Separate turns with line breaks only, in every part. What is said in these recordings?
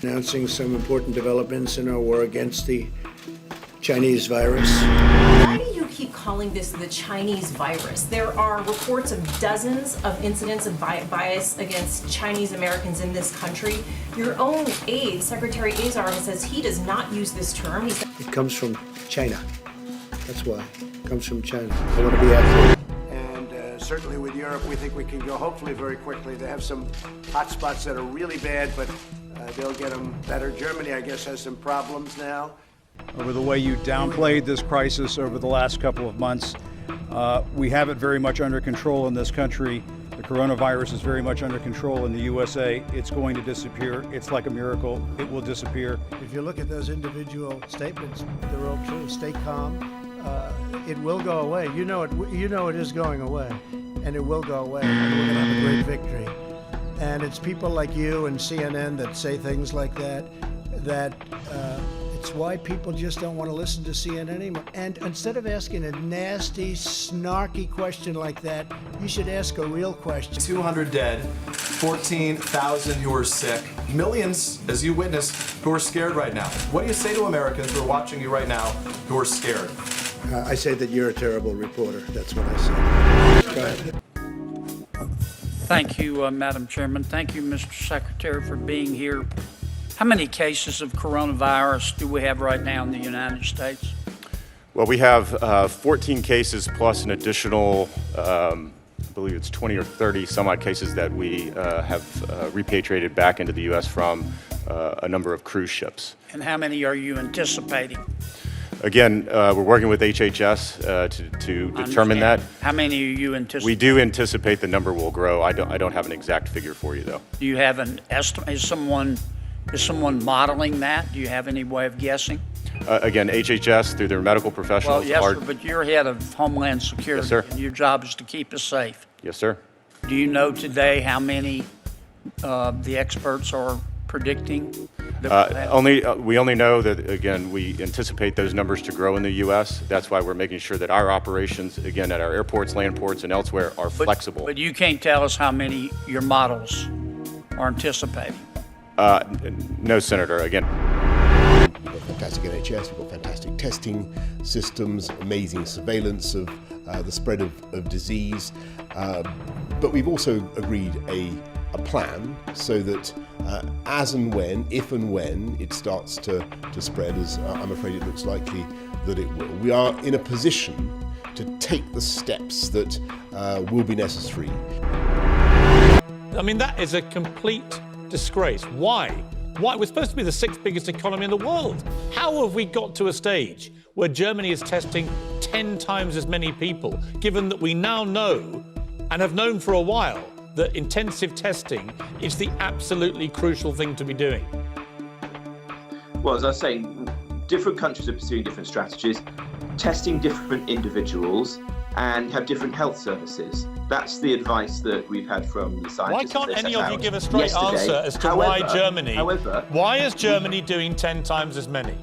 announcing some important developments in our war against the Chinese virus.
Why do you keep calling this the Chinese virus? There are reports of dozens of incidents of bias against Chinese Americans in this country. Your own aide, Secretary Azar, says he does not use this term.
It comes from China. That's why. It comes from China. I want to be accurate. And certainly with Europe, we think we can go hopefully very quickly. They have some hot spots that are really bad, but they'll get them better. Germany, I guess, has some problems now.
Over the way you downplayed this crisis over the last couple of months, we have it very much under control in this country. The coronavirus is very much under control in the USA. It's going to disappear. It's like a miracle. It will disappear.
If you look at those individual statements, they're all true. Stay calm. It will go away. You know it is going away, and it will go away. And we're going to have a great victory. And it's people like you and CNN that say things like that. It's why people just don't want to listen to CNN anymore. And instead of asking a nasty, snarky question like that, you should ask a real question.
200 dead, 14,000 who are sick, millions, as you witnessed, who are scared right now. What do you say to Americans who are watching you right now who are scared?
I say that you're a terrible reporter. That's what I say. Go ahead.
Thank you, Madam Chairman. Thank you, Mr. Secretary, for being here. How many cases of coronavirus do we have right now in the United States?
Well, we have 14 cases plus an additional, I believe it's 20 or 30 some odd cases that we have repatriated back into the U.S. from a number of cruise ships.
And how many are you anticipating?
Again, we're working with HHS to determine that.
How many are you anticipating?
We do anticipate the number will grow. I don't have an exact figure for you, though.
Do you have an estimate? Is someone modeling that? Do you have any way of guessing?
Again, HHS, through their medical professionals.
Well, yes, sir, but you're head of Homeland Security.
Yes, sir.
And your job is to keep us safe.
Yes, sir.
Do you know today how many the experts are predicting?
We only know that, again, we anticipate those numbers to grow in the U.S. That's why we're making sure that our operations, again, at our airports, land ports, and elsewhere are flexible.
But you can't tell us how many your models are anticipating.
No, Senator. Again.
We've got fantastic NHS, we've got fantastic testing systems, amazing surveillance of the spread of disease. But we've also agreed a plan so that as and when, if and when it starts to spread, as I'm afraid it looks likely that it will, we are in a position to take the steps that will be necessary.
I mean, that is a complete disgrace. Why? We're supposed to be the sixth biggest economy in the world. How have we got to a stage where Germany is testing 10 times as many people, given that we now know, and have known for a while, that intensive testing is the absolutely crucial thing to be doing?
Well, as I was saying, different countries are pursuing different strategies, testing different individuals, and have different health services. That's the advice that we've had from the scientists.
Why can't any of you give a straight answer as to why is Germany doing 10 times as many?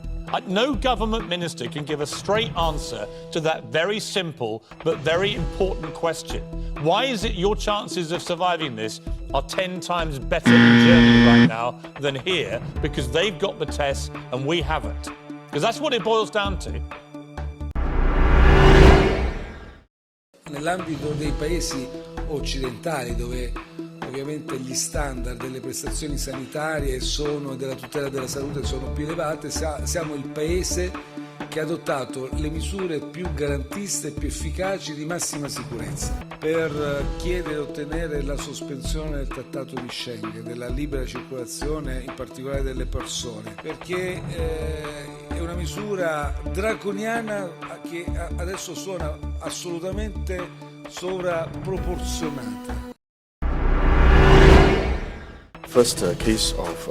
No government minister can give a straight answer to that very simple but very important question. Why is it your chances of surviving this are 10 times better in Germany right now than here because they've got the tests and we haven't? Because that's what it boils down to.
Nell'ambito dei paesi occidentali, dove ovviamente gli standard delle prestazioni sanitarie e della tutela della salute sono più elevate, siamo il paese che ha adottato le misure più garantiste e più efficaci di massima sicurezza per chiedere e ottenere la sospensione del trattato di Schengen, della libera circolazione in particolare delle persone, perché è una misura draconiana che adesso suona assolutamente sovraproporzionata.
First case of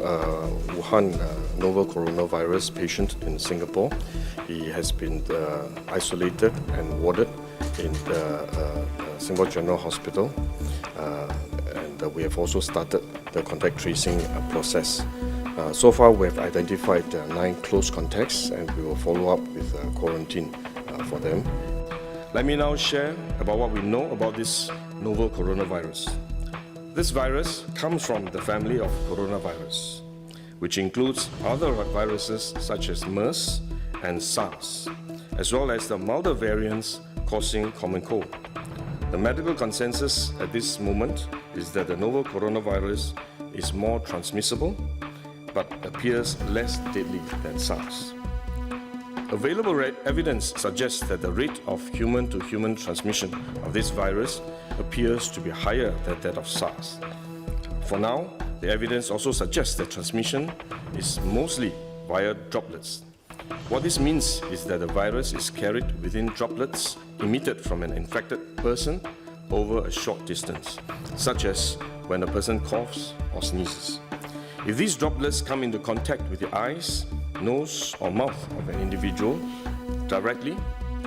Wuhan novel coronavirus patient in Singapore. He has been isolated and warded in the Singapore General Hospital, and we have also started the contact tracing process. So far, we have identified 9 close contacts, and we will follow up with quarantine for them. Let me now share about what we know about this novel coronavirus. This virus comes from the family of coronavirus. which includes other viruses such as MERS and SARS, as well as the milder variants causing common cold. The medical consensus at this moment is that the novel coronavirus is more transmissible, but appears less deadly than SARS. Available evidence suggests that the rate of human-to-human transmission of this virus appears to be higher than that of SARS. For now, the evidence also suggests that transmission is mostly via droplets. What this means is that the virus is carried within droplets emitted from an infected person over a short distance, such as when a person coughs or sneezes. If these droplets come into contact with the eyes, nose or mouth of an individual directly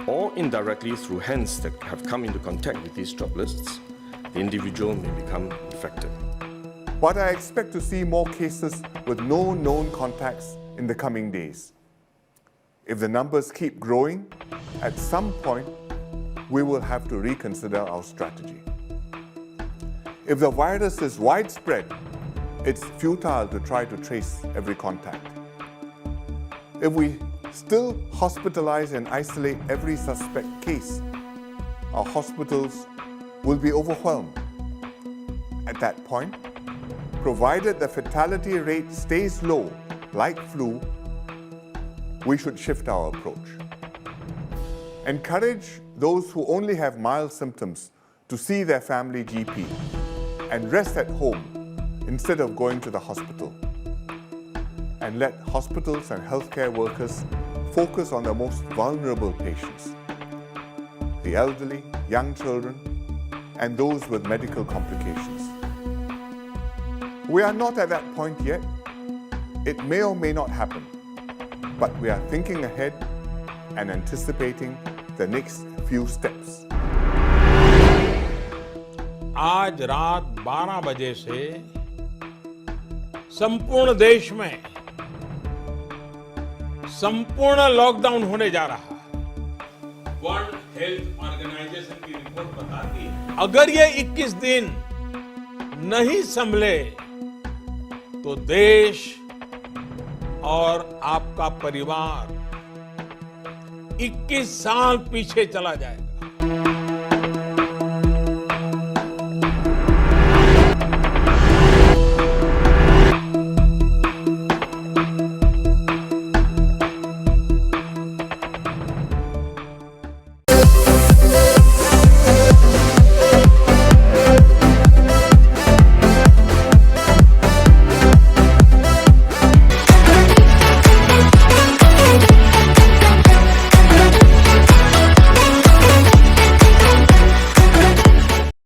or indirectly through hands that have come into contact with these droplets, the individual may become infected.
But I expect to see more cases with no known contacts in the coming days. If the numbers keep growing, at some point, we will have to reconsider our strategy. If the virus is widespread, it's futile to try to trace every contact. If we still hospitalize and isolate every suspect case, our hospitals will be overwhelmed. At that point, provided the fatality rate stays low, like flu, we should shift our approach. Encourage those who only have mild symptoms to see their family GP and rest at home instead of going to the hospital. And let hospitals and healthcare workers focus on the most vulnerable patients, the elderly, young children, and those with medical complications. We are not at that point yet. It may or may not happen, but we are thinking ahead and anticipating the next few steps.
आज रात 12 बजे से संपूर्ण देश में संपूर्ण lockdown होने जा रहा है। वर्ल्ड हेल्थ ऑर्गेनाइजेशन की रिपोर्ट बताती है अगर ये 21 दिन नहीं संभले तो देश और आपका परिवार 21 साल पीछे चला जाएगा।